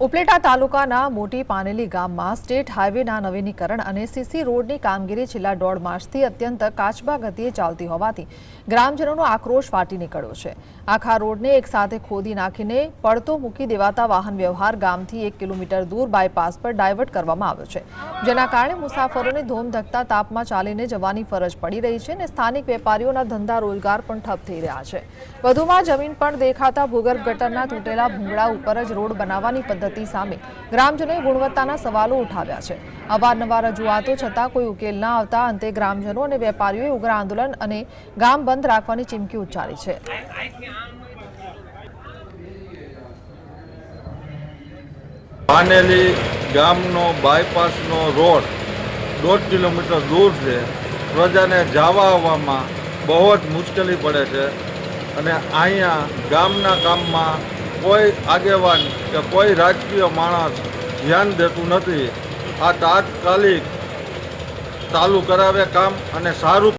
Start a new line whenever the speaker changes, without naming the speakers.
ઉપલેટા તાલુકાના મોટી પાનેલી ગામમાં સ્ટેટ હાઈવેના નવીનીકરણ અને સીસી રોડની કામગીરી છેલ્લા 1.5 માસથી અત્યંત કાચબા ગતિએ ચાલતી હોવાથી ગ્રામજનોનો આક્રોશ ફાટી નીકળ્યો છે। આખા રોડને એકસાથે ખોદી નાખીને પડતો મૂકી દેવાતા વાહન વ્યવહાર ગામથી 1 કિલોમીટર દૂર બાયપાસ પર ડાયવર્ટ કરવામાં આવ્યો છે, જેના કારણે મુસાફરોને ધોમધકતા તાપમાં ચાલીને જવાની ફરજ પડી રહી છે અને સ્થાનિક વેપારીઓના ધંધા રોજગાર પણ ઠપ થઈ રહ્યા છે। વધુમાં જમીન પર દેખાતા ભૂગર્ભ ગટરના તૂટેલા ભૂંગળા ઉપર જ રોડ બનાવવાની પદ્ધતિ સામે ગ્રામજનોએ ગુણવત્તાના સવાલો ઉઠાવ્યા છે। અવારનવાર રજૂઆતો છતાં કોઈ ઉકેલ ન આવતા અંતે ગ્રામજનો અને વેપારીઓએ ઉગ્ર આંદોલન અને ગામ બંધ રાખવાની ચીમકી ઉચ્ચારી છે।
પાનેલી ગામનો બાયપાસનો રોડ 1.5 કિલોમીટર દૂર છે। પ્રજાને જવા આવવામાં બહુ જ મુશ્કેલી પડે છે અને અહીંયા ગામના કામમાં કોઈ આગેવાન કે કોઈ રાજકીય માણસ ધ્યાન દેતું નથી। આ તાત્કાલિક ચાલુ કરાવે કામ અને સારું